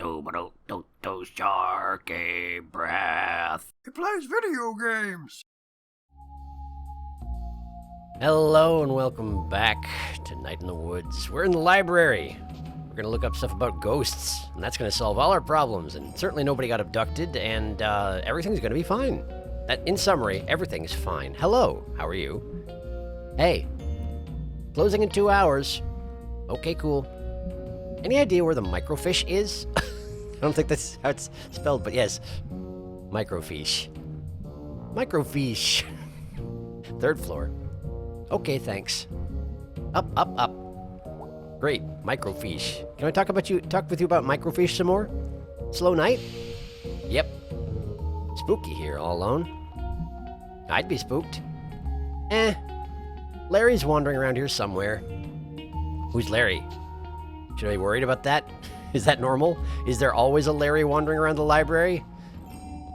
SharkyBreath. He plays video games. Hello and welcome back to Night in the Woods. We're in the library. We're going to look up stuff about ghosts, and that's going to solve all our problems, and certainly nobody got abducted, and everything's going to be fine. In summary, everything's fine. Hello, how are you? Hey, closing in 2 hours. Okay, cool. Any idea where the microfiche is? I don't think that's how it's spelled, but yes. Microfiche. Microfiche. 3rd floor. Okay, thanks. Up, up, up. Great, microfiche. Can I talk with you about microfiche some more? Slow night? Yep. Spooky here, all alone. I'd be spooked. Larry's wandering around here somewhere. Who's Larry? Should I be worried about that? Is that normal? Is there always a Larry wandering around the library?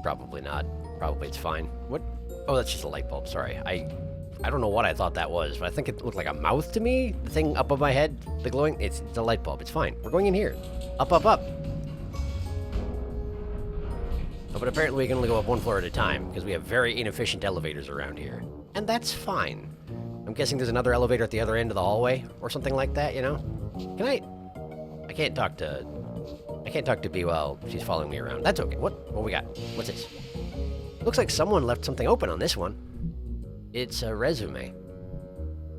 Probably not. Probably it's fine. What? Oh, that's just a light bulb, sorry. I don't know what I thought that was, but I think it looked like a mouth to me. The thing up above my head, the glowing, it's a light bulb. It's fine. We're going in here. Up, up, up. Oh, but apparently we can only go up 1 floor at a time because we have very inefficient elevators around here. And that's fine. I'm guessing there's another elevator at the other end of the hallway or something like that, you know? Can I can't talk to B while she's following me around. That's okay. What we got? What's this? Looks like someone left something open on this one. It's a resume.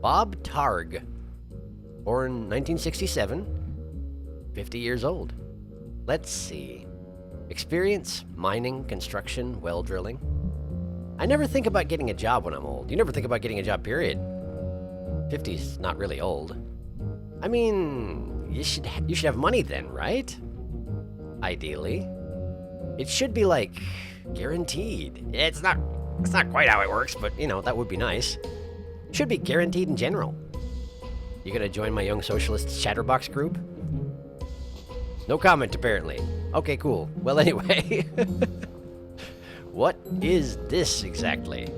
Bob Targ, born 1967, 50 years old. Let's see. Experience, mining, construction, well drilling. I never think about getting a job when I'm old. You never think about getting a job, period. 50's not really old. I mean, you should have money then, right? Ideally. It should be like guaranteed. It's not quite how it works, but you know, that would be nice. Should be guaranteed in general. You gonna join my Young Socialists chatterbox group? No comment, apparently. Okay, cool. Well, anyway. What is this exactly?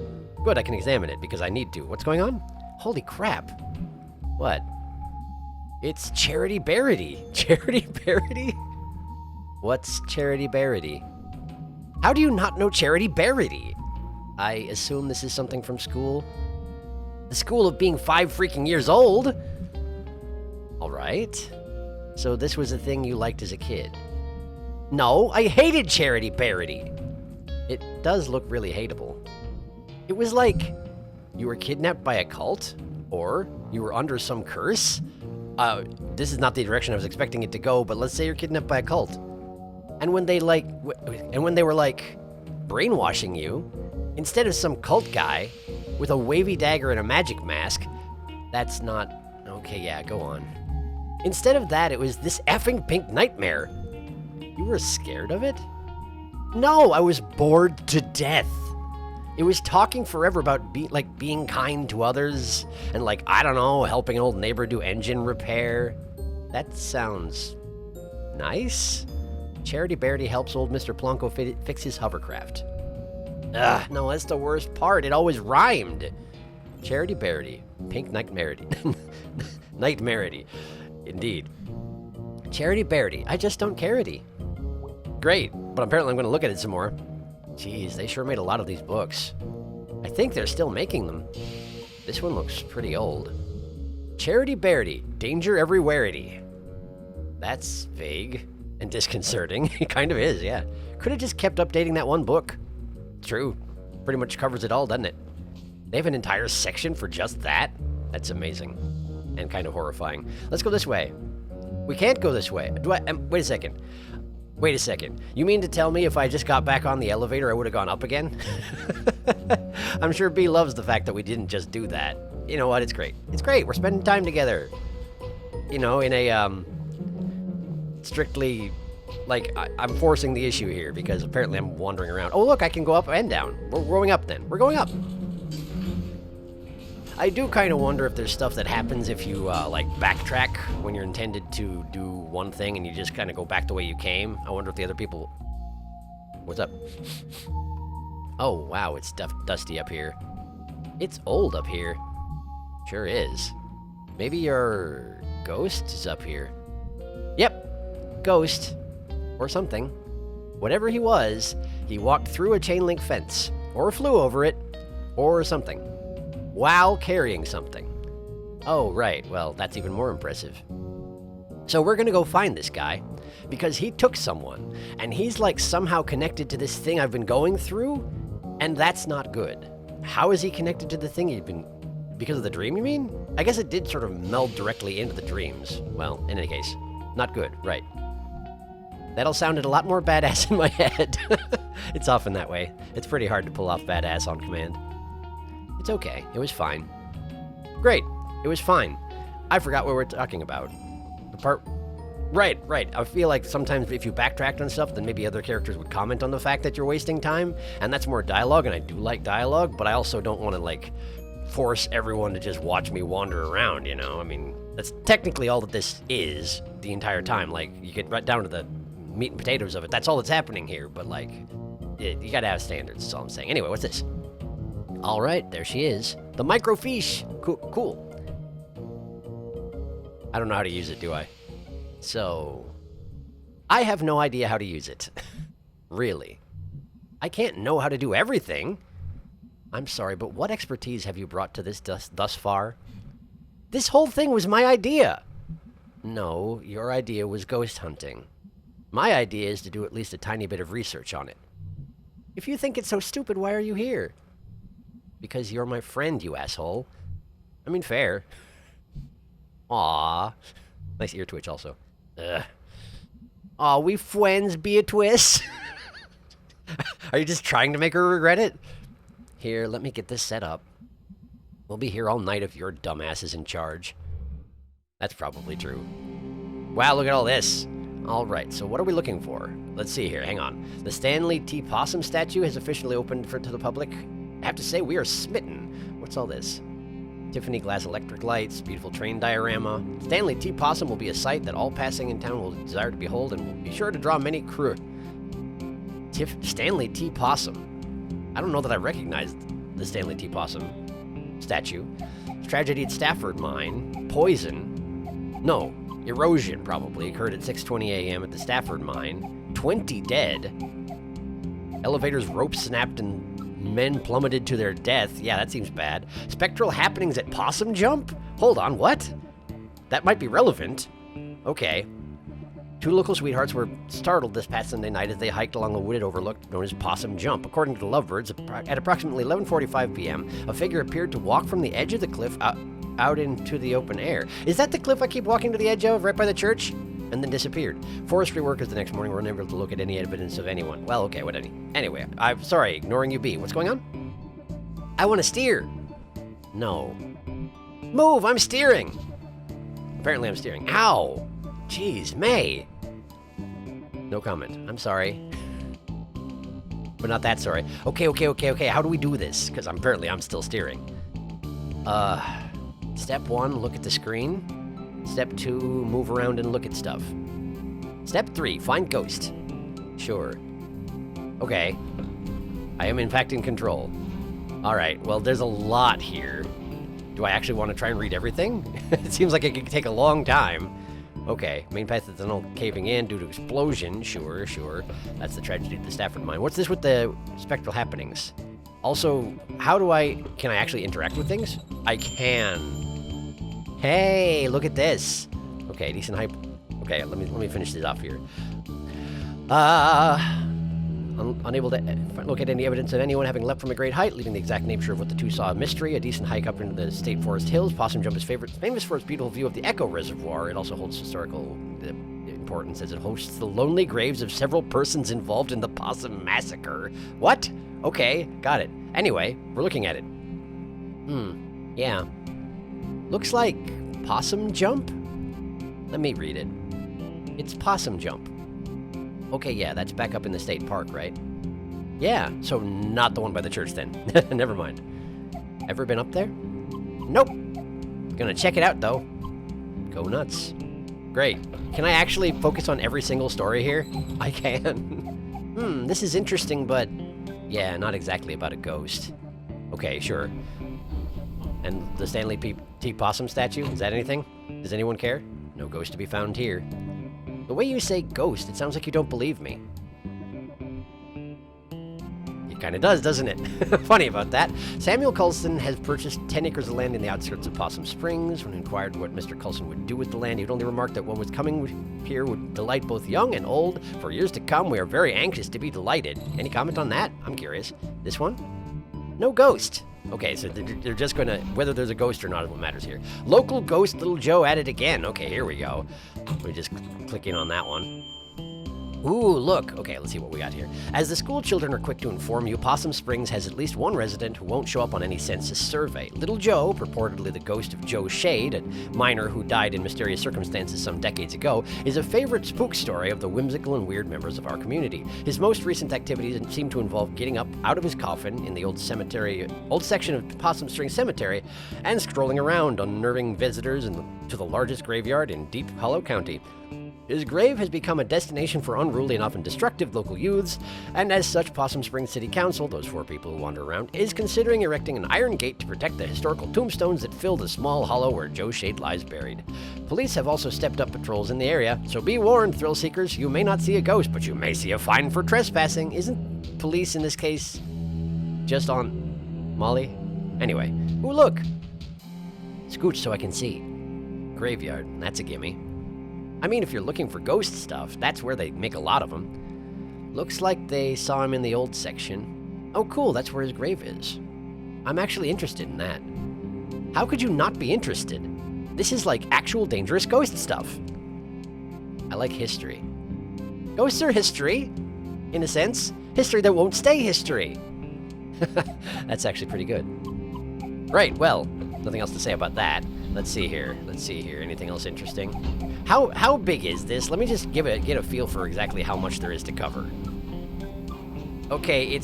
Good, I can examine it because I need to. What's going on? Holy crap. What? It's Charity Barity. Charity Barity? What's Charity Barity? How do you not know Charity Barity? I assume this is something from school. The school of being 5 freaking years old? Alright. So this was a thing you liked as a kid. No, I hated Charity Barity. It does look really hateable. It was like you were kidnapped by a cult, or you were under some curse. This is not the direction I was expecting it to go, but let's say you're kidnapped by a cult. And when they were like brainwashing you, instead of some cult guy with a wavy dagger and a magic mask, that's not... Okay, yeah, go on. Instead of that, it was this effing pink nightmare. You were scared of it? No, I was bored to death. It was talking forever about being kind to others and I don't know, helping an old neighbor do engine repair. That sounds nice. Charity Barity helps old Mr. Plonko fix his hovercraft. Ugh, no, that's the worst part. It always rhymed. Charity Barity. Pink Nightmarity. Nightmarity. Indeed. Charity Barity. I just don't carity. Great, but apparently I'm going to look at it some more. Jeez, they sure made a lot of these books. I think they're still making them. This one looks pretty old. Charity Barity. Danger everywhereity. That's vague and disconcerting. It kind of is, yeah. Could have just kept updating that one book. True. Pretty much covers it all, doesn't it? They have an entire section for just that? That's amazing. And kind of horrifying. Let's go this way. We can't go this way. Wait a second. Wait a second. You mean to tell me if I just got back on the elevator, I would have gone up again? I'm sure B loves the fact that we didn't just do that. You know what? It's great. It's great. We're spending time together. You know, in a, strictly... I'm forcing the issue here because apparently I'm wandering around. Oh, look, I can go up and down. We're going up then. We're going up. I do kind of wonder if there's stuff that happens if you, backtrack when you're intended to do one thing and you just kind of go back the way you came. I wonder if the other people... What's up? Oh, wow, it's dusty up here. It's old up here. Sure is. Maybe your ghost is up here. Yep, ghost. or something. Whatever he was, he walked through a chain link fence, or flew over it, or something, while carrying something. Oh, right, well, that's even more impressive. So we're gonna go find this guy, because he took someone, and he's like somehow connected to this thing I've been going through, and that's not good. How is he connected to the thing he'd been... Because of the dream, you mean? I guess it did sort of meld directly into the dreams. Well, in any case, not good, right. That all sounded a lot more badass in my head. It's often that way. It's pretty hard to pull off badass on command. It's okay, it was fine. Great, it was fine. I forgot what we're talking about. The part... Right. I feel like sometimes if you backtracked on stuff, then maybe other characters would comment on the fact that you're wasting time, and that's more dialogue, and I do like dialogue, but I also don't want to, like, force everyone to just watch me wander around, you know? I mean, that's technically all that this is the entire time. Like, you get right down to the meat and potatoes of it. That's all that's happening here, but, like, you gotta have standards, that's all I'm saying. Anyway, what's this? All right, there she is. The microfiche. Cool. I don't know how to use it, do I? So, I have no idea how to use it. Really. I can't know how to do everything. I'm sorry, but what expertise have you brought to this thus far? This whole thing was my idea. No, your idea was ghost hunting. My idea is to do at least a tiny bit of research on it. If you think it's so stupid, why are you here? Because you're my friend, you asshole. I mean, fair. Aww. Nice ear twitch, also. Aw, we friends, Beatrice. Are you just trying to make her regret it? Here, let me get this set up. We'll be here all night if your dumbass is in charge. That's probably true. Wow, look at all this. All right, so what are we looking for? Let's see here, hang on. The Stanley T. Possum statue has officially opened to the public. I have to say, we are smitten. What's all this? Tiffany glass electric lights, beautiful train diorama. Stanley T. Possum will be a sight that all passing in town will desire to behold and will be sure to draw many crew. Stanley T. Possum. I don't know that I recognized the Stanley T. Possum statue. Tragedy at Stafford Mine. Poison. No, erosion probably occurred at 6:20 a.m. at the Stafford Mine. 20 dead. Elevator's rope snapped and men plummeted to their death. Yeah, that seems bad. Spectral happenings at Possum Jump? Hold on, what? That might be relevant. Okay. Two local sweethearts were startled this past Sunday night as they hiked along a wooded overlook known as Possum Jump. According to the lovebirds, at approximately 11:45 p.m., a figure appeared to walk from the edge of the cliff out into the open air. Is that the cliff I keep walking to the edge of, right by the church? And then disappeared. Forestry workers the next morning were unable to look at any evidence of anyone. Well, okay, what any? Anyway, I'm sorry, ignoring you, B. What's going on? I want to steer. No. Move, I'm steering. Apparently I'm steering. Ow. Jeez, May. No comment. I'm sorry. But not that sorry. Okay. How do we do this? Because apparently I'm still steering. Step 1, look at the screen. Step 2, move around and look at stuff. Step 3, find ghost. Sure. Okay. I am in fact in control. Alright, well there's a lot here. Do I actually want to try and read everything? It seems like it could take a long time. Okay, main path to the tunnel caving in due to explosion. Sure. That's the tragedy of the Stafford Mine. What's this with the spectral happenings? Also, can I actually interact with things? I can. Hey, look at this. Okay, decent hype. Okay, let me finish this off here. Unable to look at any evidence of anyone having leapt from a great height, leaving the exact nature of what the two saw a mystery. A decent hike up into the State Forest Hills. Possum Jump is famous for its beautiful view of the Echo Reservoir. It also holds historical importance as it hosts the lonely graves of several persons involved in the Possum Massacre. What? Okay, got it. Anyway, we're looking at it. Yeah. Looks like Possum Jump? Let me read it. It's Possum Jump. Okay, yeah, that's back up in the state park, right? Yeah, so not the one by the church then. Never mind. Ever been up there? Nope. Gonna check it out, though. Go nuts. Great. Can I actually focus on every single story here? I can. This is interesting, but... yeah, not exactly about a ghost. Okay, sure. And the Stanley T. Possum statue? Is that anything? Does anyone care? No ghost to be found here. The way you say ghost, it sounds like you don't believe me. Kind of does, doesn't it? Funny about that. Samuel Coulson has purchased 10 acres of land in the outskirts of Possum Springs. When inquired what Mr. Coulson would do with the land, he would only remark that what was coming here would delight both young and old. For years to come, we are very anxious to be delighted. Any comment on that? I'm curious. This one? No ghost. Okay, so they're just going to, whether there's a ghost or not is what matters here. Local ghost Little Joe at it again. Okay, here we go. Let me just click in on that one. Ooh, look. Okay, let's see what we got here. As the school children are quick to inform you, Possum Springs has at least one resident who won't show up on any census survey. Little Joe, purportedly the ghost of Joe Shade, a miner who died in mysterious circumstances some decades ago, is a favorite spook story of the whimsical and weird members of our community. His most recent activities seem to involve getting up out of his coffin in the old section of Possum Springs Cemetery and strolling around, unnerving visitors to the largest graveyard in Deep Hollow County. His grave has become a destination for unruly and often destructive local youths, and as such, Possum Springs City Council, those 4 people who wander around, is considering erecting an iron gate to protect the historical tombstones that fill the small hollow where Joe Shade lies buried. Police have also stepped up patrols in the area, so be warned, thrill seekers, you may not see a ghost, but you may see a fine for trespassing. Isn't police in this case just on Molly? Anyway, ooh, look! Scooch so I can see. Graveyard, that's a gimme. I mean, if you're looking for ghost stuff, that's where they make a lot of them. Looks like they saw him in the old section. Oh, cool, that's where his grave is. I'm actually interested in that. How could you not be interested? This is like actual dangerous ghost stuff. I like history. Ghosts are history, in a sense. History that won't stay history. That's actually pretty good. Right, well, nothing else to say about that. Let's see here. Anything else interesting? How big is this? Let me just get a feel for exactly how much there is to cover. Okay,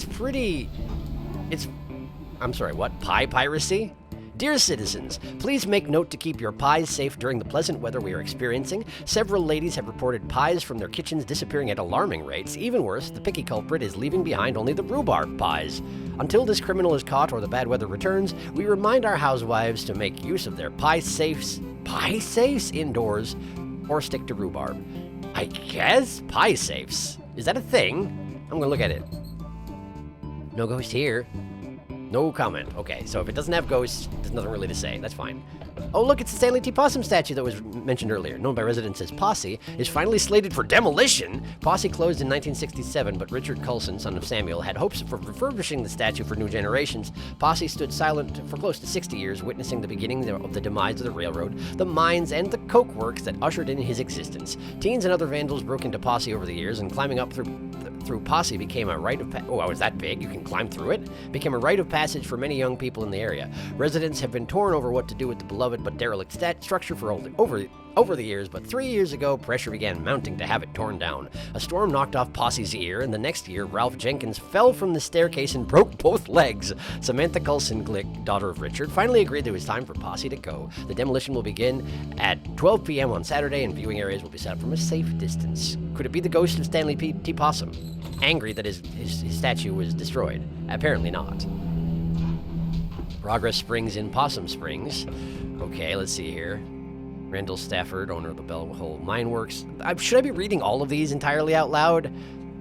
I'm sorry, what? Pie piracy? Dear citizens, please make note to keep your pies safe during the pleasant weather we are experiencing. Several ladies have reported pies from their kitchens disappearing at alarming rates. Even worse, the picky culprit is leaving behind only the rhubarb pies. Until this criminal is caught or the bad weather returns, we remind our housewives to make use of their pie safes indoors or stick to rhubarb. I guess pie safes. Is that a thing? I'm gonna look at it. No ghost here. No comment. Okay, so if it doesn't have ghosts, there's nothing really to say. That's fine. Oh, look, it's the Stanley T. Possum statue that was mentioned earlier, known by residents as Posse, is finally slated for demolition. Posse closed in 1967, but Richard Coulson, son of Samuel, had hopes for refurbishing the statue for new generations. Posse stood silent for close to 60 years, witnessing the beginning of the demise of the railroad, the mines, and the coke works that ushered in his existence. Teens and other vandals broke into Posse over the years, and climbing up through Posse became a rite of passage. Oh, was that big? You can climb through it? Became a rite of passage for many young people in the area. Residents have been torn over what to do with the beloved but derelict structure for over the years, but 3 years ago, pressure began mounting to have it torn down. A storm knocked off Posse's ear, and the next year, Ralph Jenkins fell from the staircase and broke both legs. Samantha Coulson Glick, daughter of Richard, finally agreed it was time for Posse to go. The demolition will begin at 12 p.m. on Saturday, and viewing areas will be set up from a safe distance. Could it be the ghost of Stanley T. Possum? Angry that his statue was destroyed? Apparently not. Progress Springs in Possum Springs. Okay, let's see here. Randall Stafford, owner of the Bellhole Mine Works. Should I be reading all of these entirely out loud?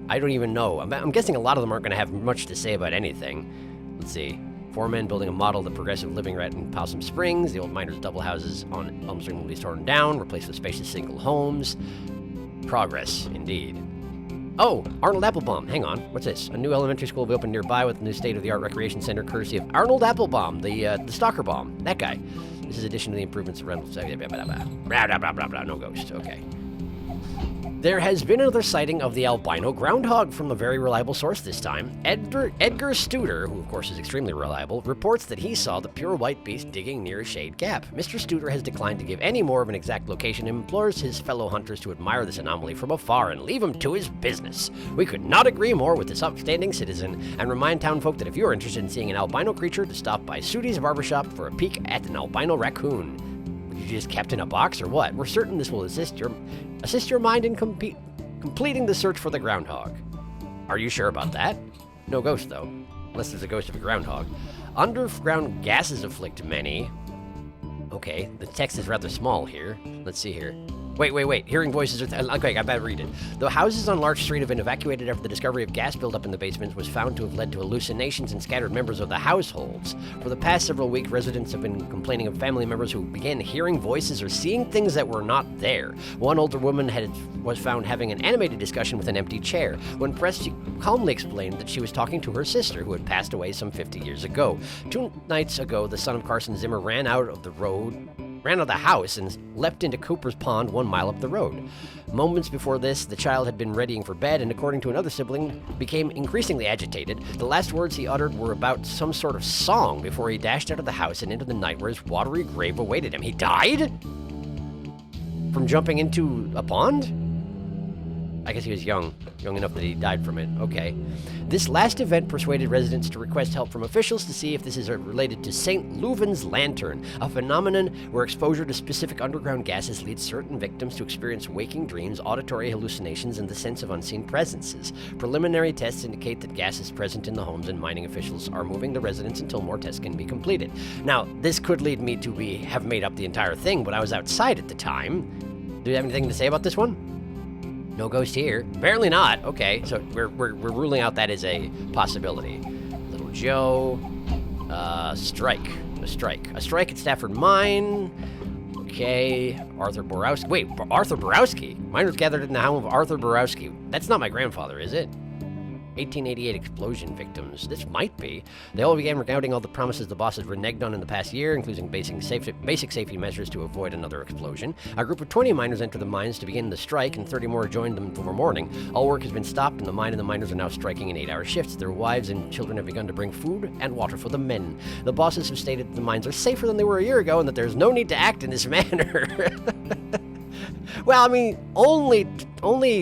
I don't even know. I'm guessing a lot of them aren't going to have much to say about anything. Let's see. 4 men building a model of the progressive living right in Possum Springs. The old miners' double houses on Elm Street will be torn down, replaced with spacious single homes. Progress, indeed. Oh, Arnold Applebaum. Hang on. What's this? A new elementary school will be opened nearby with a new state-of-the-art recreation center courtesy of Arnold Applebaum, the stalker bomb. That guy. This is addition to the improvements of Reynolds. No ghost. Okay. There has been another sighting of the albino groundhog from a very reliable source this time. Edgar Studer, who of course is extremely reliable, reports that he saw the pure white beast digging near Shade Gap. Mr. Studer has declined to give any more of an exact location and implores his fellow hunters to admire this anomaly from afar and leave him to his business. We could not agree more with this upstanding citizen and remind townfolk that if you are interested in seeing an albino creature, to stop by Sudi's barbershop for a peek at an albino raccoon. You just kept in a box or what? We're certain this will assist your mind in completing the search for the groundhog. Are you sure about that? No ghost, though. Unless there's a ghost of a groundhog. Underground gases afflict many. Okay, the text is rather small here. Let's see here. Wait. Hearing voices are... okay, I better read it. The houses on Larch Street have been evacuated after the discovery of gas buildup in the basements was found to have led to hallucinations in scattered members of the households. For the past several weeks, residents have been complaining of family members who began hearing voices or seeing things that were not there. One older woman was found having an animated discussion with an empty chair. When pressed, she calmly explained that she was talking to her sister, who had passed away some 50 years ago. 2 nights ago, the son of Carson Zimmer ran out of the house and leapt into Cooper's Pond 1 mile up the road. Moments before this, the child had been readying for bed and, according to another sibling, became increasingly agitated. The last words he uttered were about some sort of song before he dashed out of the house and into the night where his watery grave awaited him. He died? From jumping into a pond? I guess he was young enough that he died from it. Okay. This last event persuaded residents to request help from officials to see if this is related to St. Leuven's lantern, a phenomenon where exposure to specific underground gases leads certain victims to experience waking dreams, auditory hallucinations, and the sense of unseen presences. Preliminary tests indicate that gas is present in the homes, and mining officials are moving the residents until more tests can be completed. Now, this could lead me to have made up the entire thing, but I was outside at the time. Do you have anything to say about this one? No ghost here. Apparently not. Okay, so we're ruling out that as a possibility. Little Joe. Strike. A strike at Stafford Mine. Okay. Arthur Borowski. Wait, Arthur Borowski? Miners gathered in the home of Arthur Borowski. That's not my grandfather, is it? 1888 explosion victims. This might be. They all began recounting all the promises the bosses reneged on in the past year, including basic safety measures to avoid another explosion. A group of 20 miners entered the mines to begin the strike, and 30 more joined them for morning. All work has been stopped, and the mine and the miners are now striking in 8-hour shifts. Their wives and children have begun to bring food and water for the men. The bosses have stated that the mines are safer than they were a year ago, and that there's no need to act in this manner. Well, I mean, only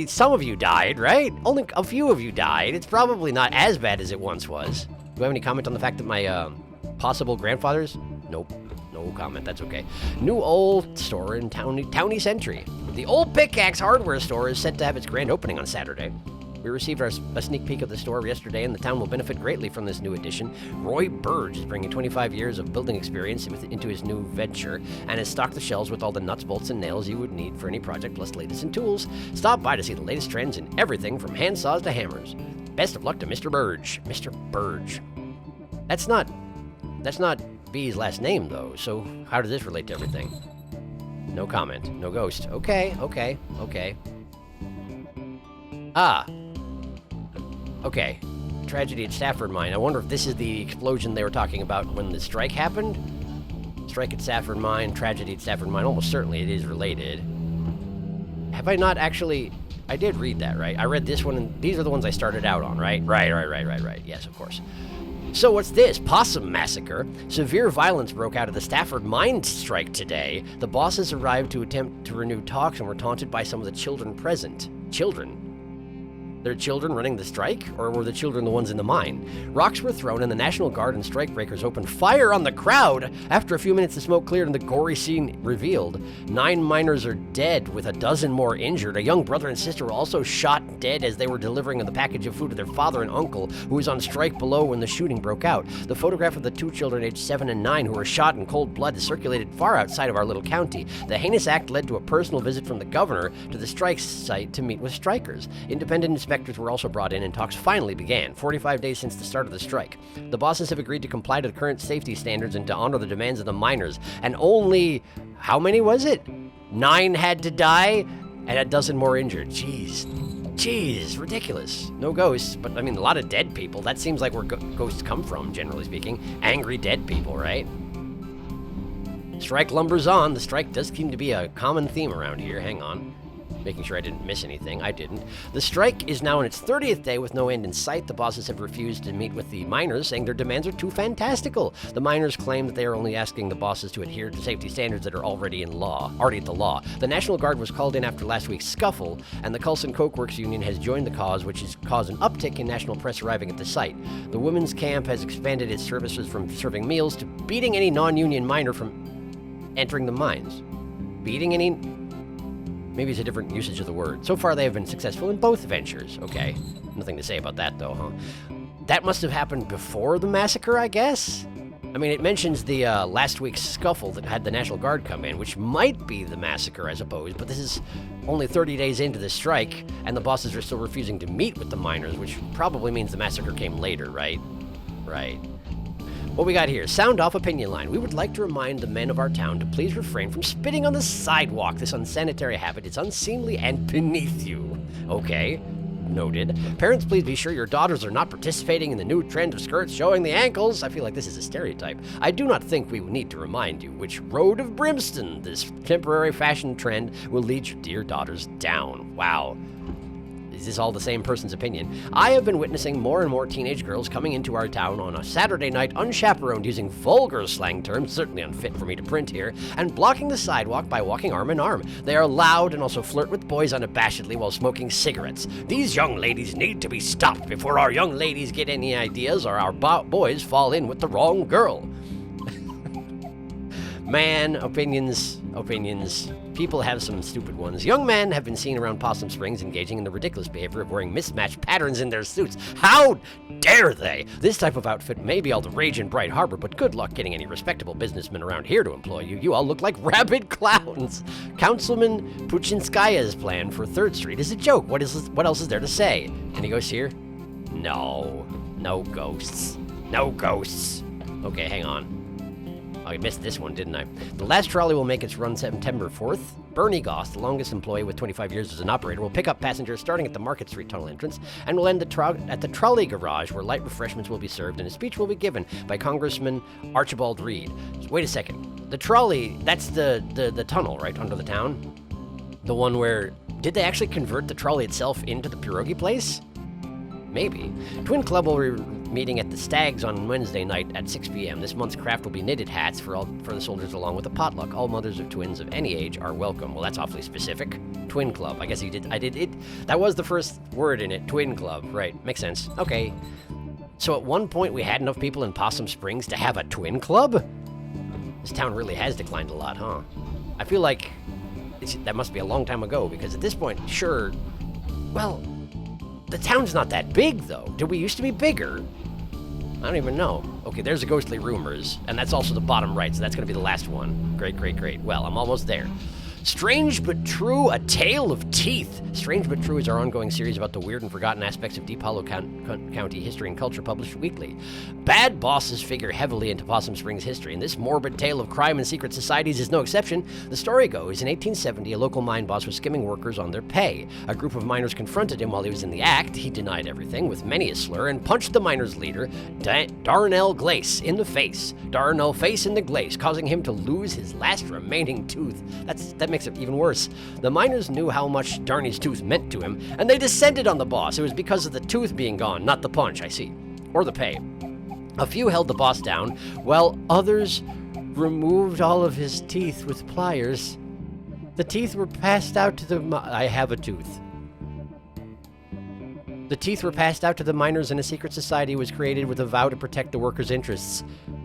some of you died, right? Only a few of you died. It's probably not as bad as it once was. Do you have any comment on the fact that my possible grandfathers? Nope. No comment. That's okay. New old store in Towny Century. The Old Pickaxe Hardware Store is set to have its grand opening on Saturday. We received a sneak peek of the store yesterday, and the town will benefit greatly from this new addition. Roy Burge is bringing 25 years of building experience into his new venture and has stocked the shelves with all the nuts, bolts, and nails you would need for any project, plus latest in tools. Stop by to see the latest trends in everything from handsaws to hammers. Best of luck to Mr. Burge. Mr. Burge. That's not B's last name, though, so how does this relate to everything? No comment. No ghost. Okay. Okay, tragedy at Stafford Mine. I wonder if this is the explosion they were talking about when the strike happened? Strike at Stafford Mine, tragedy at Stafford Mine. Almost certainly it is related. Have I not actually... I did read that, right? I read this one, and these are the ones I started out on, right? Right. Yes, of course. So what's this? Possum massacre. Severe violence broke out of the Stafford Mine strike today. The bosses arrived to attempt to renew talks and were taunted by some of the children present. Children? Their children running the strike? Or were the children the ones in the mine? Rocks were thrown and the National Guard and strikebreakers opened fire on the crowd. After a few minutes, the smoke cleared and the gory scene revealed. 9 miners are dead, with a dozen more injured. A young brother and sister were also shot dead as they were delivering the package of food to their father and uncle, who was on strike below when the shooting broke out. The photograph of the 2 children aged 7 and 9 who were shot in cold blood circulated far outside of our little county. The heinous act led to a personal visit from the governor to the strike site to meet with strikers. Independent inspectors were also brought in, and talks finally began, 45 days since the start of the strike. The bosses have agreed to comply to the current safety standards and to honor the demands of the miners. And only, how many was it? 9 had to die, and a dozen more injured. Jeez, ridiculous. No ghosts, but I mean, a lot of dead people. That seems like where ghosts come from, generally speaking. Angry dead people, right? Strike lumbers on. The strike does seem to be a common theme around here. Hang on. Making sure I didn't miss anything. I didn't. The strike is now in its 30th day with no end in sight. The bosses have refused to meet with the miners, saying their demands are too fantastical. The miners claim that they are only asking the bosses to adhere to safety standards that are already at the law. The National Guard was called in after last week's scuffle, and the Coulson Coke Works Union has joined the cause, which has caused an uptick in national press arriving at the site. The women's camp has expanded its services from serving meals to beating any non-union miner from entering the mines. Beating any... Maybe it's a different usage of the word. So far, they have been successful in both ventures. Okay. Nothing to say about that, though, huh? That must have happened before the massacre, I guess? I mean, it mentions the last week's scuffle that had the National Guard come in, which might be the massacre, I suppose, but this is only 30 days into the strike, and the bosses are still refusing to meet with the miners, which probably means the massacre came later, right? Right. What we got here? Sound off opinion line. We would like to remind the men of our town to please refrain from spitting on the sidewalk. This unsanitary habit is unseemly and beneath you. Okay. Noted. Parents, please be sure your daughters are not participating in the new trend of skirts showing the ankles. I feel like this is a stereotype. I do not think we need to remind you which road of brimstone this temporary fashion trend will lead your dear daughters down. Wow. Is this all the same person's opinion? I have been witnessing more and more teenage girls coming into our town on a Saturday night unchaperoned using vulgar slang terms, certainly unfit for me to print here, and blocking the sidewalk by walking arm in arm. They are loud and also flirt with boys unabashedly while smoking cigarettes. These young ladies need to be stopped before our young ladies get any ideas or our boys fall in with the wrong girl. Man, opinions. People have some stupid ones. Young men have been seen around Possum Springs engaging in the ridiculous behavior of wearing mismatched patterns in their suits. How dare they? This type of outfit may be all the rage in Bright Harbor, but good luck getting any respectable businessmen around here to employ you. You all look like rabid clowns. Councilman Puchinskaya's plan for 3rd Street is a joke. What else is there to say? Any ghosts here? No ghosts. No ghosts. Okay, hang on. I missed this one, didn't I? The last trolley will make its run September 4th. Bernie Goss, the longest employee with 25 years as an operator, will pick up passengers starting at the Market Street tunnel entrance and will end at the trolley garage where light refreshments will be served and a speech will be given by Congressman Archibald Reed. So wait a second. The trolley, that's the tunnel, right, under the town? The one where... Did they actually convert the trolley itself into the pierogi place? Maybe. Twin Club will be meeting at the Stags on Wednesday night at 6 p.m. This month's craft will be knitted hats for the soldiers along with a potluck. All mothers of twins of any age are welcome. Well, that's awfully specific. Twin Club. I guess I did it. That was the first word in it. Twin Club. Right. Makes sense. Okay. So at one point we had enough people in Possum Springs to have a twin club? This town really has declined a lot, huh? I feel like that must be a long time ago because at this point, sure, well... The town's not that big, though. Did we used to be bigger? I don't even know. Okay, there's the ghostly rumors, and that's also the bottom right, so that's going to be the last one. Great. Well, I'm almost there. Strange But True, A Tale of Teeth. Strange But True is our ongoing series about the weird and forgotten aspects of Deep Hollow County history and culture, published weekly. Bad bosses figure heavily into Possum Springs history, and this morbid tale of crime and secret societies is no exception. The story goes, in 1870, a local mine boss was skimming workers on their pay. A group of miners confronted him while he was in the act. He denied everything with many a slur and punched the miners' leader, Darnell Glace, in the face. Darnell face in the glace, causing him to lose his last remaining tooth. That makes it even worse. The miners knew how much Darney's tooth meant to him, and they descended on the boss. It was because of the tooth being gone, not the punch, I see. Or the pay. A few held the boss down, while others removed all of his teeth with pliers. The teeth were passed out to the... I have a tooth. The teeth were passed out to the miners, and a secret society was created with a vow to protect the workers' interests.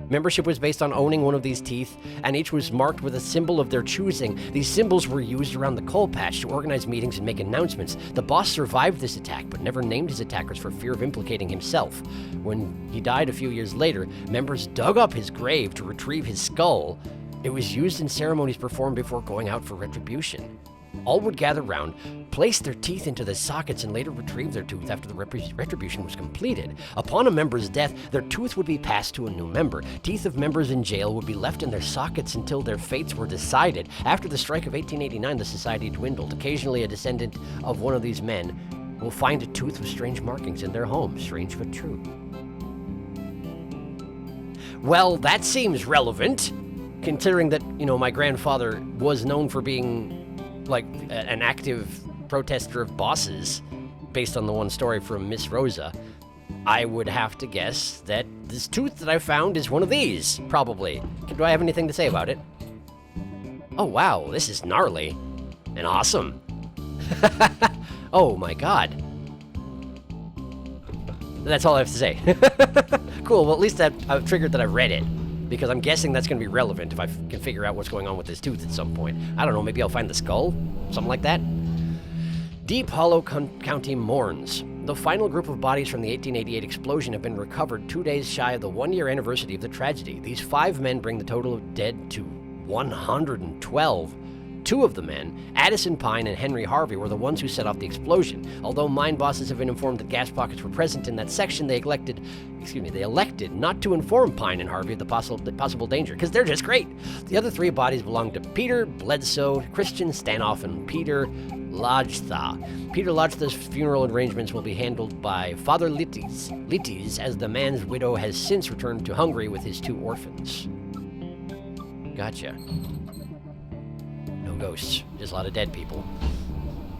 Membership was based on owning one of these teeth, and each was marked with a symbol of their choosing. These symbols were used around the coal patch to organize meetings and make announcements. The boss survived this attack, but never named his attackers for fear of implicating himself. When he died a few years later, members dug up his grave to retrieve his skull. It was used in ceremonies performed before going out for retribution. All would gather round, place their teeth into the sockets, and later retrieve their tooth after the retribution was completed. Upon a member's death, their tooth would be passed to a new member. Teeth of members in jail would be left in their sockets until their fates were decided. After the strike of 1889, the society dwindled. Occasionally, a descendant of one of these men will find a tooth with strange markings in their home. Strange but true. Well, that seems relevant, considering that, my grandfather was known for being like an active protester of bosses, based on the one story from Miss Rosa. I would have to guess that this tooth that I found is one of these, probably. Do I have anything to say about it? Oh wow, this is gnarly and awesome. Oh my god. That's all I have to say. Cool, well at least I've triggered that I've read it, because I'm guessing that's going to be relevant if I can figure out what's going on with this tooth at some point. I don't know, maybe I'll find the skull? Something like that? Deep Hollow County mourns. The final group of bodies from the 1888 explosion have been recovered 2 days shy of the 1-year anniversary of the tragedy. These 5 men bring the total of dead to 112. 2 of the men, Addison Pine and Henry Harvey, were the ones who set off the explosion. Although mine bosses have been informed that gas pockets were present in that section, they elected not to inform Pine and Harvey of the possible danger, because they're just great. The other 3 bodies belong to Peter Bledsoe, Christian Stanoff, and Peter Lajtha. Peter Lajtha's funeral arrangements will be handled by Father Litis, as the man's widow has since returned to Hungary with his 2 orphans. Gotcha. No ghosts, just a lot of dead people.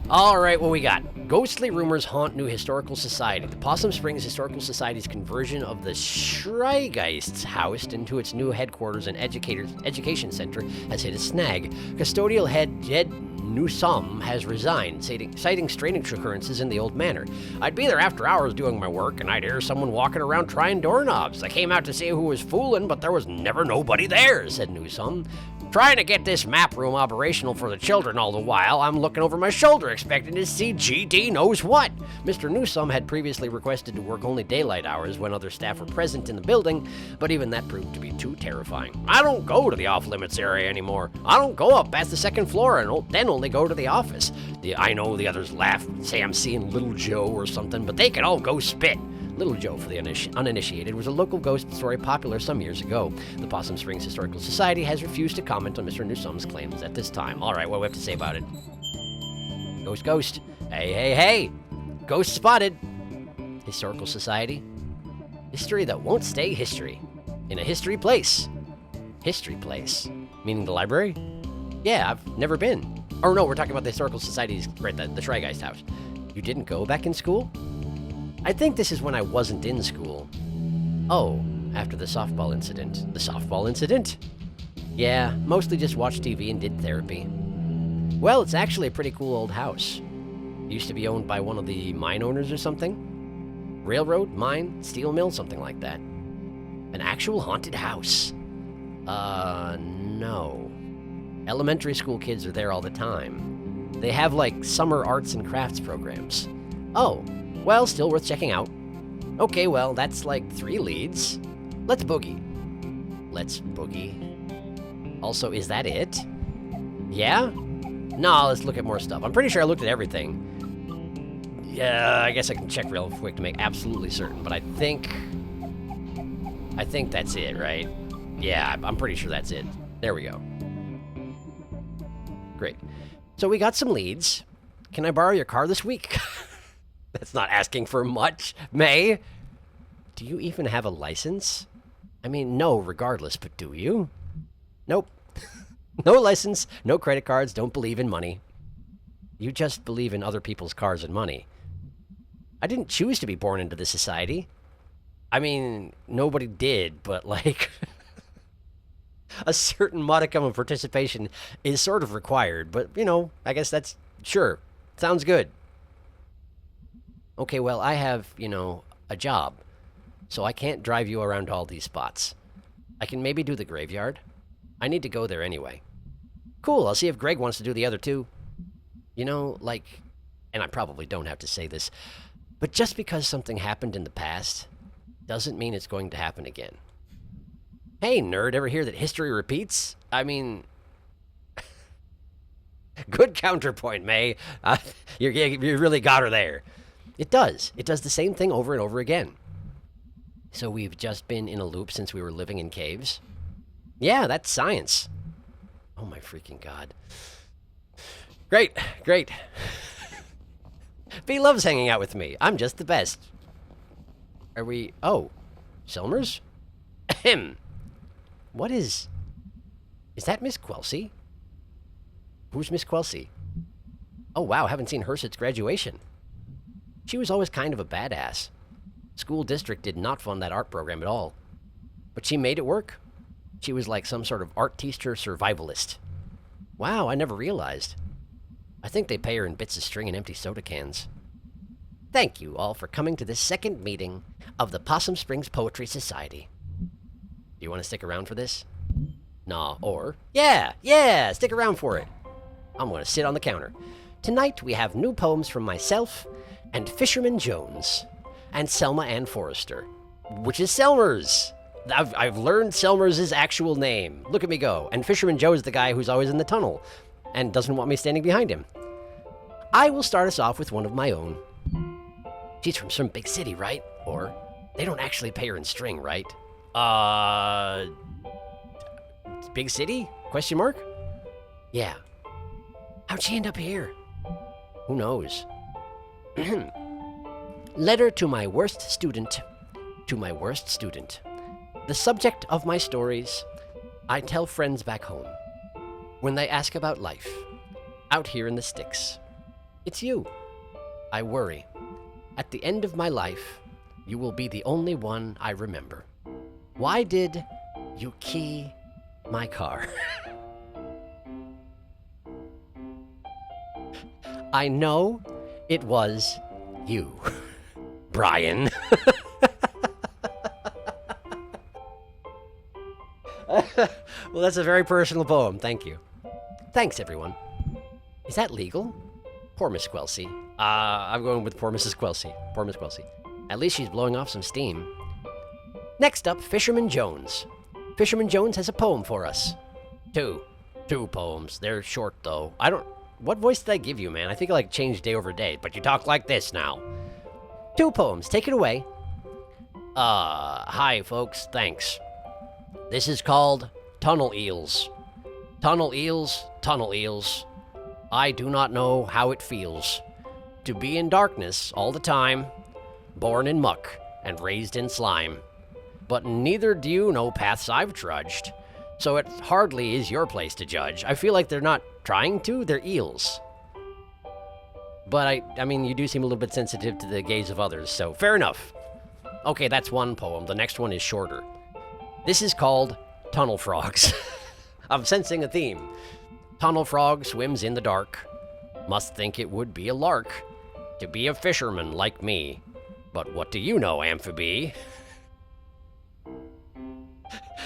All right, what we got? Ghostly rumors haunt new historical society. The Possum Springs Historical Society's conversion of the Schreigeist's house into its new headquarters and education center has hit a snag. Custodial head Jed Newsom has resigned, citing strange occurrences in the old manor. I'd be there after hours doing my work, and I'd hear someone walking around trying doorknobs. I came out to see who was fooling, but there was never nobody there, said Newsom. Trying to get this map room operational for the children all the while, I'm looking over my shoulder expecting to see GD knows what. Mr. Newsom had previously requested to work only daylight hours when other staff were present in the building, but even that proved to be too terrifying. I don't go to the off-limits area anymore. I don't go up past the 2nd floor and then only go to the office. I know the others laugh, say I'm seeing Little Joe or something, but they can all go spit. Little Joe, for the uninitiated, was a local ghost story popular some years ago. The Possum Springs Historical Society has refused to comment on Mr. Newsom's claims at this time. All right, what do we have to say about it? Ghost, ghost. Hey, hey, hey. Ghost spotted. Historical Society. History that won't stay history. In a history place. History place. Meaning the library? Yeah, I've never been. Oh, no, we're talking about the Historical Society's, right, the Schreigeist house. You didn't go back in school? I think this is when I wasn't in school. Oh, after the softball incident. The softball incident? Yeah, mostly just watched TV and did therapy. Well, it's actually a pretty cool old house. Used to be owned by one of the mine owners or something. Railroad, mine, steel mill, something like that. An actual haunted house. No. Elementary school kids are there all the time. They have, like, summer arts and crafts programs. Oh. Well, still worth checking out. Okay, well, that's like 3 leads. Let's boogie. Let's boogie. Also, is that it? Yeah? No, let's look at more stuff. I'm pretty sure I looked at everything. Yeah, I guess I can check real quick to make absolutely certain, but I think that's it, right? Yeah, I'm pretty sure that's it. There we go. Great. So we got some leads. Can I borrow your car this week? That's not asking for much. May? Do you even have a license? I mean, no, regardless, but do you? Nope. No license, no credit cards, don't believe in money. You just believe in other people's cars and money. I didn't choose to be born into this society. I mean, nobody did, but like... a certain modicum of participation is sort of required, but, you know, I guess that's... Sure. Sounds good. Okay, well, I have, you know, a job, so I can't drive you around all these spots. I can maybe do the graveyard. I need to go there anyway. Cool, I'll see if Greg wants to do the other 2. You know, like, and I probably don't have to say this, but just because something happened in the past doesn't mean it's going to happen again. Hey, nerd, ever hear that history repeats? I mean... Good counterpoint, May. You really got her there. It does. It does the same thing over and over again. So we've just been in a loop since we were living in caves? Yeah, that's science. Oh my freaking God. Great, great. B loves hanging out with me. I'm just the best. Are we... Oh, Selmers? Ahem. What is... Is that Miss Quelcy? Who's Miss Quelcy? Oh wow, haven't seen her since graduation. She was always kind of a badass. School district did not fund that art program at all. But she made it work. She was like some sort of art teacher survivalist. Wow, I never realized. I think they pay her in bits of string and empty soda cans. Thank you all for coming to this second meeting of the Possum Springs Poetry Society. Do you want to stick around for this? Nah, or... Yeah, stick around for it. I'm going to sit on the counter. Tonight we have new poems from myself, and Fisherman Jones, and Selma Ann Forrester, which is Selmers. I've learned Selmers' actual name. Look at me go. And Fisherman Joe is the guy who's always in the tunnel and doesn't want me standing behind him. I will start us off with one of my own. She's from some big city, right? Or they don't actually pay her in string, right? Big city? Question mark? Yeah. How'd she end up here? Who knows? Letter to my worst student. To my worst student. The subject of my stories, I tell friends back home. When they ask about life, out here in the sticks. It's you. I worry. At the end of my life, you will be the only one I remember. Why did you key my car? I know it was you, Brian. Well, that's a very personal poem. Thank you. Thanks, everyone. Is that legal? Poor Miss Quelcy. I'm going with poor Mrs. Quelcy. Poor Miss Quelcy. At least she's blowing off some steam. Next up, Fisherman Jones. Fisherman Jones has a poem for us. Two poems. They're short, though. What voice did I give you, man? I think I, changed day over day, but you talk like this now. 2 poems. Take it away. Hi, folks. Thanks. This is called Tunnel Eels. Tunnel eels, tunnel eels. I do not know how it feels to be in darkness all the time, born in muck and raised in slime. But neither do you know paths I've trudged, so it hardly is your place to judge. I feel like they're not trying to, they're eels. But I mean, you do seem a little bit sensitive to the gaze of others, so fair enough. Okay, that's one poem. The next one is shorter. This is called Tunnel Frogs. I'm sensing a theme. Tunnel frog swims in the dark. Must think it would be a lark to be a fisherman like me. But what do you know, amphibie?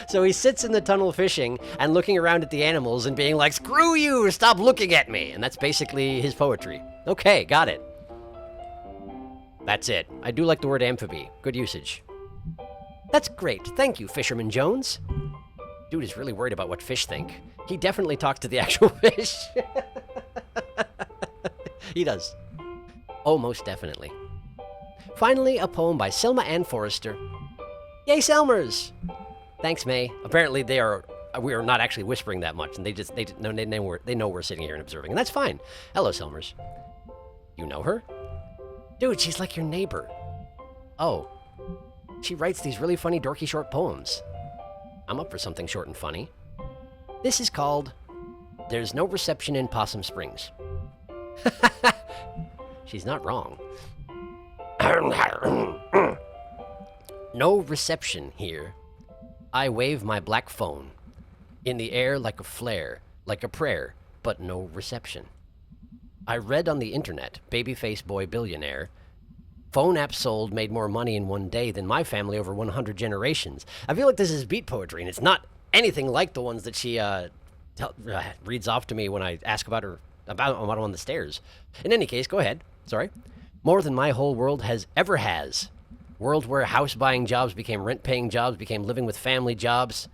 So he sits in the tunnel fishing and looking around at the animals and being like, screw you, stop looking at me. And that's basically his poetry. Okay, got it. That's it. I do like the word amphibie. Good usage. That's great. Thank you, Fisherman Jones. Dude is really worried about what fish think. He definitely talks to the actual fish. He does. Oh, most definitely. Finally, a poem by Selma Ann Forrester. Yay, Selmers! Thanks, May. Apparently, we are not actually whispering that much, and they know we're sitting here and observing, and that's fine. Hello, Selmers. You know her? Dude, she's like your neighbor. Oh. She writes these really funny, dorky short poems. I'm up for something short and funny. This is called There's No Reception in Possum Springs. She's not wrong. No reception here. I wave my black phone. In the air like a flare, like a prayer, but no reception. I read on the internet, babyface boy billionaire. Phone app sold made more money in one day than my family over 100 generations. I feel like this is beat poetry, and it's not anything like the ones that she reads off to me when I ask about her about on the stairs. In any case, go ahead. Sorry. More than my whole world has ever has. World where house-buying jobs became rent-paying jobs, became living with family jobs.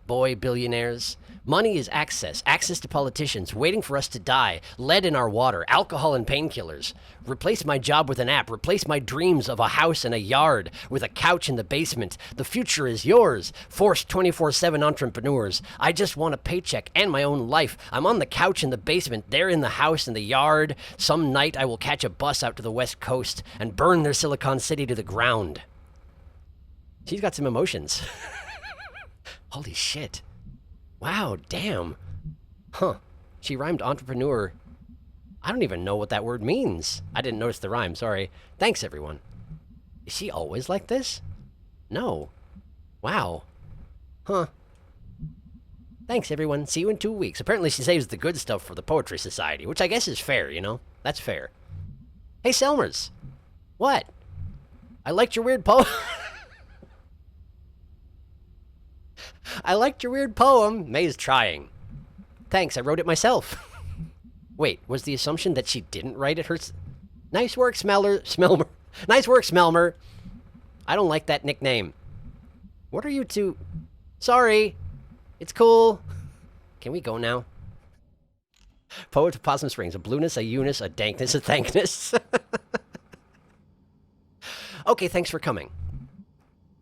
Boy billionaires. Money is access to politicians, waiting for us to die, lead in our water, alcohol and painkillers. Replace my job with an app, replace my dreams of a house and a yard with a couch in the basement. The future is yours, forced 24/7 entrepreneurs. I just want a paycheck and my own life. I'm on the couch in the basement, they're in the house in the yard. Some night I will catch a bus out to the West Coast and burn their Silicon City to the ground. She's got some emotions. Holy shit. Wow, damn. Huh. She rhymed entrepreneur. I don't even know what that word means. I didn't notice the rhyme, sorry. Thanks, everyone. Is she always like this? No. Wow. Huh. Thanks, everyone. See you in 2 weeks. Apparently she saves the good stuff for the Poetry Society, which I guess is fair, you know? That's fair. Hey, Selmers. What? I liked your weird poem. I liked your weird poem. May's trying. Thanks, I wrote it myself. Wait, was the assumption that she didn't write it Nice work, Smelmer. Nice work, Smelmer. I don't like that nickname. What are you two? Sorry. It's cool. Can we go now? Poet of Possum Springs. A blueness, a ewness, a dankness, a thankness. Okay, thanks for coming.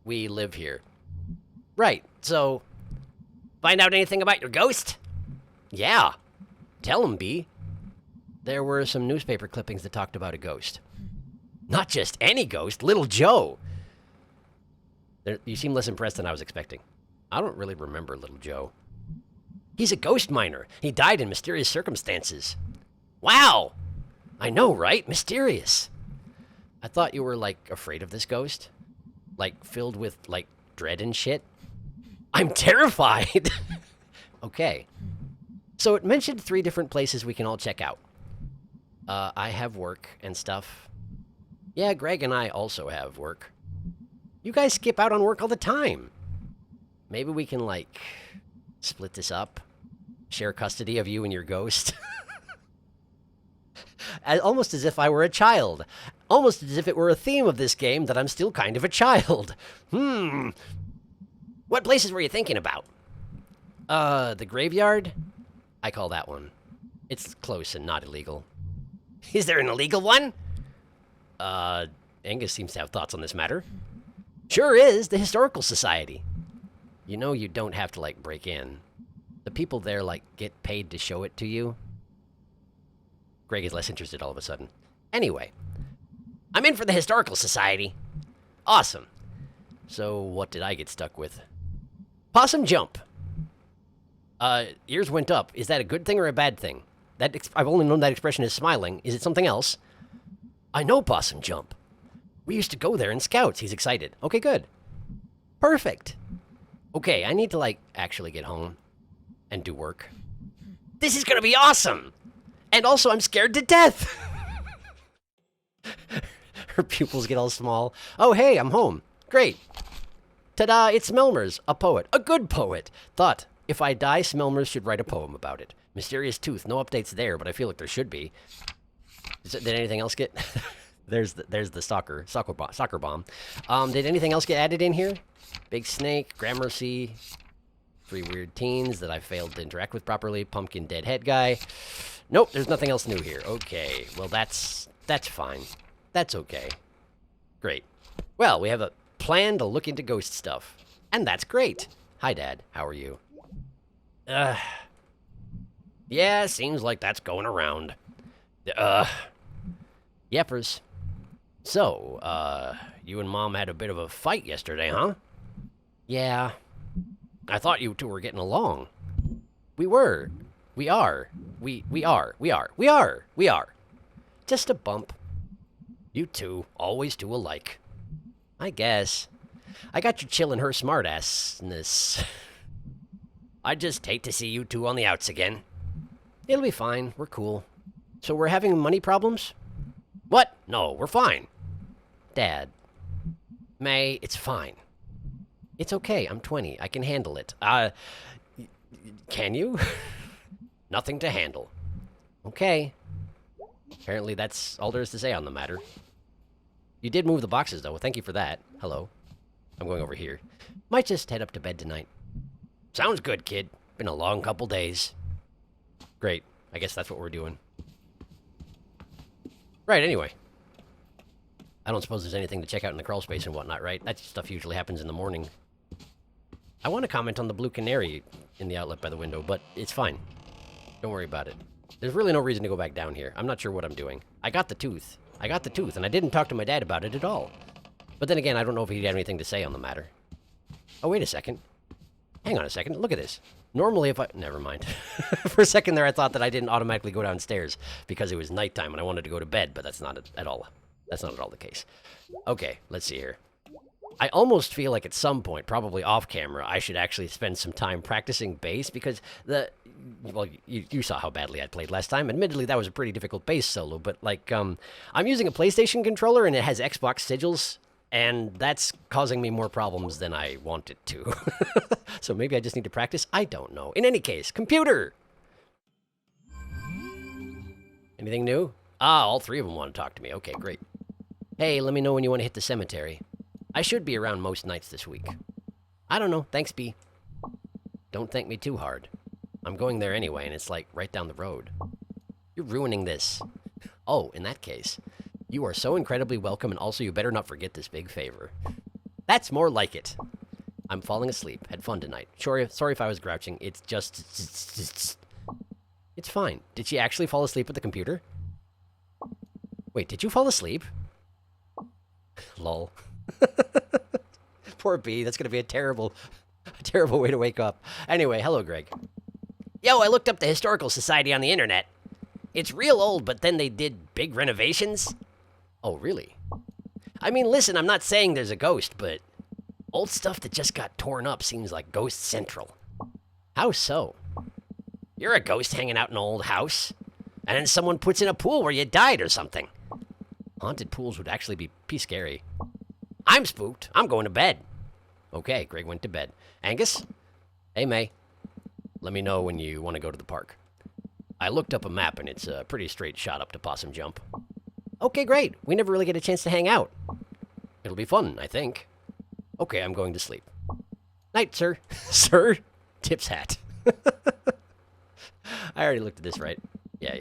We live here. Right, so... Find out anything about your ghost? Yeah. Tell him, B. There were some newspaper clippings that talked about a ghost. Not just any ghost, Little Joe. You seem less impressed than I was expecting. I don't really remember Little Joe. He's a ghost miner. He died in mysterious circumstances. Wow! I know, right? Mysterious. I thought you were, like, afraid of this ghost. Like, filled with, like, dread and shit. I'm terrified! Okay. So it mentioned 3 different places we can all check out. I have work and stuff. Yeah, Greg and I also have work. You guys skip out on work all the time. Maybe we can, like, split this up. Share custody of you and your ghost. Almost as if I were a child. Almost as if it were a theme of this game that I'm still kind of a child. What places were you thinking about? The graveyard? I call that one. It's close and not illegal. Is there an illegal one? Angus seems to have thoughts on this matter. Sure is, the Historical Society. You know you don't have to, like, break in. The people there, like, get paid to show it to you. Greg is less interested all of a sudden. Anyway, I'm in for the Historical Society. Awesome. So, what did I get stuck with? Possum jump. Ears went up. Is that a good thing or a bad thing? I've only known that expression as smiling. Is it something else? I know possum jump. We used to go there in Scouts. He's excited. Okay, good. Perfect. Okay, I need to, like, actually get home and do work. This is gonna be awesome! And also, I'm scared to death! Her pupils get all small. Oh, hey, I'm home. Great. Ta-da, it's Smelmers, a poet. A good poet. Thought, if I die, Smelmers should write a poem about it. Mysterious tooth. No updates there, but I feel like there should be. Did anything else get... there's the soccer bomb. Did anything else get added in here? Big snake, Gramercy, 3 weird teens that I failed to interact with properly, pumpkin dead head guy. Nope, there's nothing else new here. Okay, well that's fine. That's okay. Great. Well, we have a plan to look into ghost stuff. And that's great. Hi, Dad. How are you? Yeah, seems like that's going around. Yepers. So, you and Mom had a bit of a fight yesterday, huh? Yeah. I thought you two were getting along. We were. We are. We are. Just a bump. You two, always too alike. I guess. I got you chilling her smartassness. I just hate to see you two on the outs again. It'll be fine. We're cool. So we're having money problems? What? No, we're fine. Dad. May, it's fine. It's okay. I'm 20. I can handle it. Can you? Nothing to handle. Okay. Apparently that's all there is to say on the matter. You did move the boxes, though. Thank you for that. Hello. I'm going over here. Might just head up to bed tonight. Sounds good, kid. Been a long couple days. Great. I guess that's what we're doing. Right, anyway. I don't suppose there's anything to check out in the crawl space and whatnot, right? That stuff usually happens in the morning. I want to comment on the blue canary in the outlet by the window, but it's fine. Don't worry about it. There's really no reason to go back down here. I'm not sure what I'm doing. I got the tooth, and I didn't talk to my dad about it at all. But then again, I don't know if he'd have anything to say on the matter. Oh, wait a second. Hang on a second. Look at this. Normally, if I... Never mind. For a second there, I thought that I didn't automatically go downstairs because it was nighttime and I wanted to go to bed, but that's not at all. That's not at all the case. Okay, let's see here. I almost feel like at some point, probably off camera, I should actually spend some time practicing bass because well, you saw how badly I played last time. Admittedly, that was a pretty difficult bass solo, but like, I'm using a PlayStation controller and it has Xbox sigils, and that's causing me more problems than I want it to. So maybe I just need to practice? I don't know. In any case, computer! Anything new? Ah, all three of them want to talk to me. Okay, great. Hey, let me know when you want to hit the cemetery. I should be around most nights this week. I don't know. Thanks, B. Don't thank me too hard. I'm going there anyway, and it's like right down the road. You're ruining this. Oh, in that case, you are so incredibly welcome, and also you better not forget this big favor. That's more like it. I'm falling asleep. Had fun tonight. Sorry if I was grouching. It's just... It's fine. Did she actually fall asleep at the computer? Wait, did you fall asleep? Lol. Poor B. That's going to be a terrible way to wake up. Anyway, hello, Greg. Yo, I looked up the Historical Society on the internet. It's real old, but then they did big renovations. Oh, really? I mean, listen, I'm not saying there's a ghost, but old stuff that just got torn up seems like Ghost Central. How so? You're a ghost hanging out in an old house, and then someone puts in a pool where you died or something. Haunted pools would actually be scary. I'm spooked. I'm going to bed. Okay, Greg went to bed. Angus? Hey, May. Let me know when you want to go to the park. I looked up a map, and it's a pretty straight shot up to Possum Jump. Okay, great. We never really get a chance to hang out. It'll be fun, I think. Okay, I'm going to sleep. Night, sir. Sir? Tip's hat. I already looked at this, right? Yeah.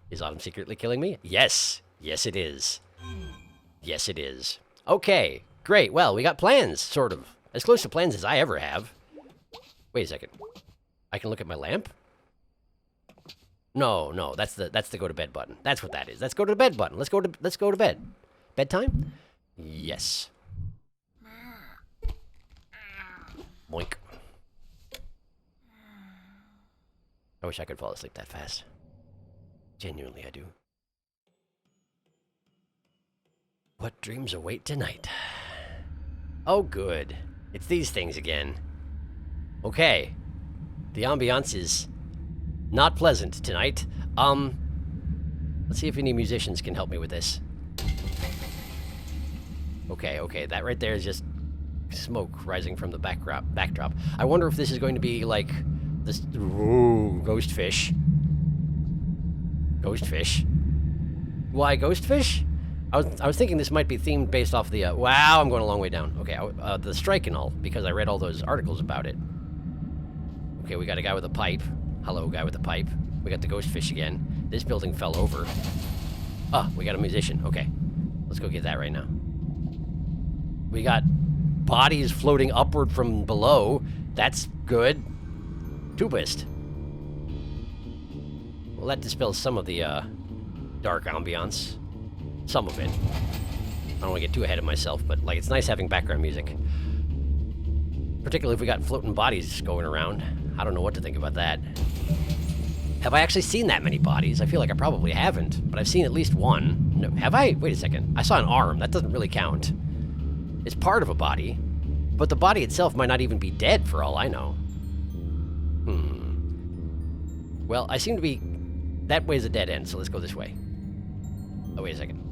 Is Autumn secretly killing me? Yes. Yes, it is. Yes, it is. Okay, great. Well, we got plans, sort of. As close to plans as I ever have. Wait a second. I can look at my lamp? No, that's the go to bed button. That's what that is. Let's go to the bed button. Let's go to bed. Bedtime? Yes. Boink. I wish I could fall asleep that fast. Genuinely, I do. What dreams await tonight? Oh, good. It's these things again. Okay. The ambiance is not pleasant tonight. Let's see if any musicians can help me with this. Okay, that right there is just smoke rising from the backdrop. I wonder if this is going to be like this. Ooh, ghost fish. Ghost fish. Why ghost fish? I was thinking this might be themed based off the. Wow, I'm going a long way down. Okay, the strike and all, because I read all those articles about it. Okay, we got a guy with a pipe. Hello, guy with a pipe. We got the ghost fish again. This building fell over. Ah, we got a musician. Okay, let's go get that right now. We got bodies floating upward from below. That's good. Tubist. Well, that dispels some of the dark ambiance. Some of it. I don't want to get too ahead of myself, but like it's nice having background music. Particularly if we got floating bodies going around. I don't know what to think about that. Have I actually seen that many bodies? I feel like I probably haven't, but I've seen at least one. No, have I? Wait a second. I saw an arm. That doesn't really count. It's part of a body, but the body itself might not even be dead for all I know. Well, I seem to be... That way's a dead end, so let's go this way. Oh, wait a second.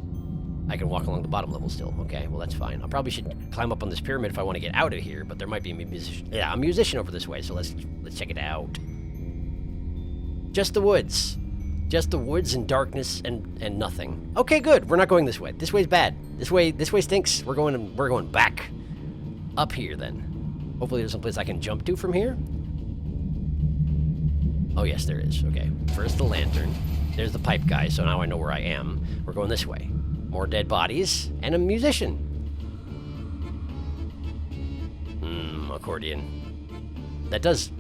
I can walk along the bottom level still. Okay, well, that's fine. I probably should climb up on this pyramid if I want to get out of here, but there might be a musician over this way, so let's check it out. Just the woods. Just the woods and darkness and nothing. Okay, good. We're not going this way. This way's bad. This way stinks. We're going back. Up here, then. Hopefully there's some place I can jump to from here. Oh, yes, there is. Okay. First the lantern. There's the pipe guy, so now I know where I am. We're going this way. More dead bodies, and a musician. Accordion. That does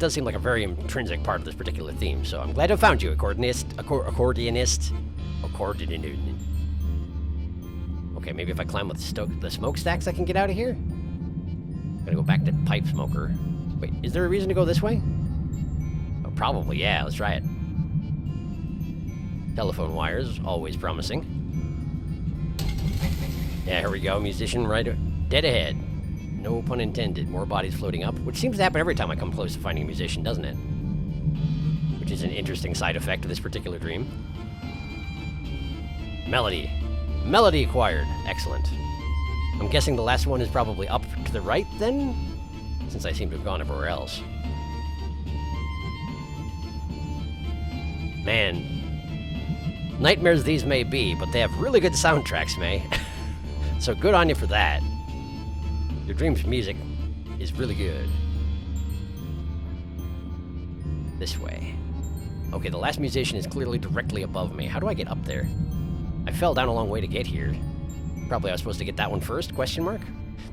seem like a very intrinsic part of this particular theme, so I'm glad I found you, accordionist. Okay, maybe if I climb with the smokestacks I can get out of here? Gotta go back to pipe smoker. Wait, is there a reason to go this way? Oh, probably, yeah, let's try it. Telephone wires, always promising. Yeah, here we go, musician right dead ahead. No pun intended. More bodies floating up, which seems to happen every time I come close to finding a musician, doesn't it? Which is an interesting side effect of this particular dream. Melody. Melody acquired. Excellent. I'm guessing the last one is probably up to the right, then? Since I seem to have gone everywhere else. Man. Nightmares these may be, but they have really good soundtracks, May. So good on you for that. Your dreams music is really good. This way. Okay, the last musician is clearly directly above me. How do I get up there? I fell down a long way to get here. Probably I was supposed to get that one first, question mark?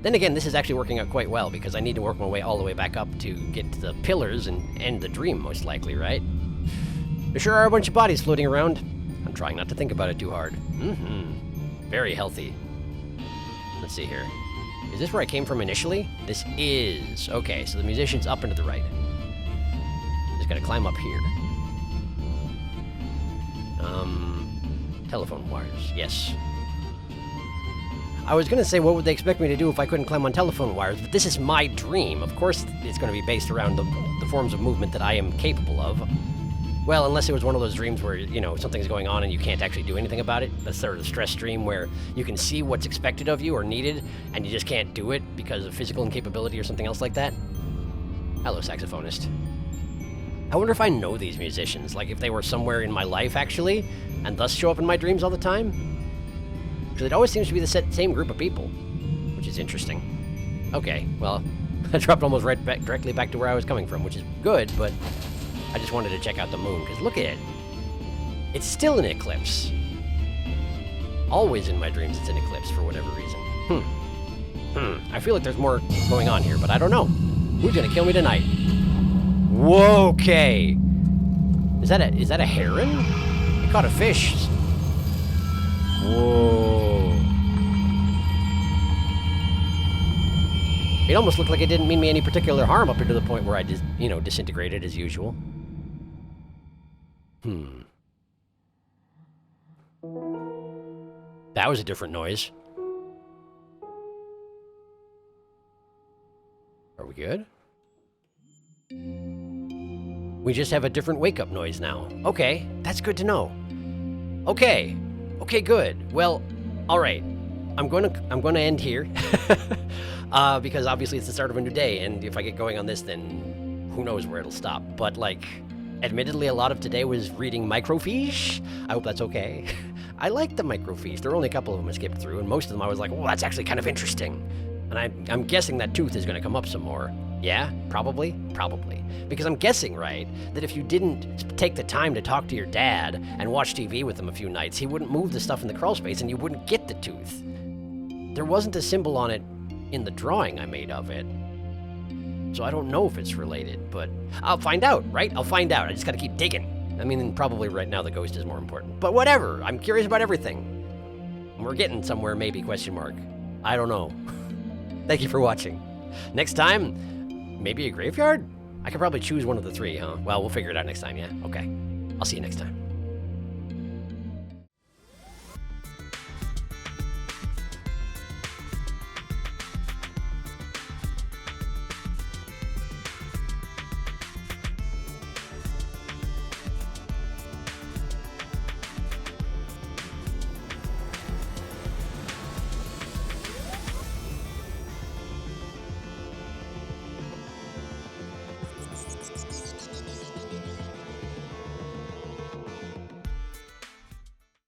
Then again, this is actually working out quite well because I need to work my way all the way back up to get to the pillars and end the dream, most likely, right? There sure are a bunch of bodies floating around. I'm trying not to think about it too hard. Very healthy. Let's see here. Is this where I came from initially? This is. Okay, so the musician's up and to the right. Just gotta climb up here. Telephone wires, yes. I was gonna say, what would they expect me to do if I couldn't climb on telephone wires? But this is my dream. Of course, it's gonna be based around the forms of movement that I am capable of. Well, unless it was one of those dreams where, you know, something's going on and you can't actually do anything about it. That's sort of the stress dream where you can see what's expected of you or needed, and you just can't do it because of physical incapability or something else like that. Hello, saxophonist. I wonder if I know these musicians, like if they were somewhere in my life, actually, and thus show up in my dreams all the time. Because it always seems to be the same group of people, which is interesting. Okay, well, I dropped almost right back, directly back to where I was coming from, which is good, but I just wanted to check out the moon, because look at it. It's still an eclipse. Always in my dreams it's an eclipse for whatever reason. I feel like there's more going on here, but I don't know. Who's gonna kill me tonight? Whoa, okay. Is that a heron? It caught a fish. Whoa. It almost looked like it didn't mean me any particular harm up to the point where I just, you know, disintegrated as usual. That was a different noise. Are we good? We just have a different wake-up noise now. Okay, that's good to know. Okay, good. Well, all right. I'm gonna end here because obviously it's the start of a new day, and if I get going on this, then who knows where it'll stop. But like, admittedly, a lot of today was reading microfiche. I hope that's okay. I like the microfiche. There were only a couple of them I skipped through, and most of them I was like, well, that's actually kind of interesting. And I'm guessing that tooth is gonna come up some more. Yeah, probably. Because I'm guessing, right, that if you didn't take the time to talk to your dad and watch TV with him a few nights, he wouldn't move the stuff in the crawl space and you wouldn't get the tooth. There wasn't a symbol on it in the drawing I made of it. So I don't know if it's related, but I'll find out, right? I'll find out. I just gotta keep digging. I mean, probably right now the ghost is more important. But whatever, I'm curious about everything. We're getting somewhere, maybe, question mark. I don't know. Thank you for watching. Next time, maybe a graveyard? I could probably choose one of the three, huh? Well, we'll figure it out next time, yeah? Okay. I'll see you next time.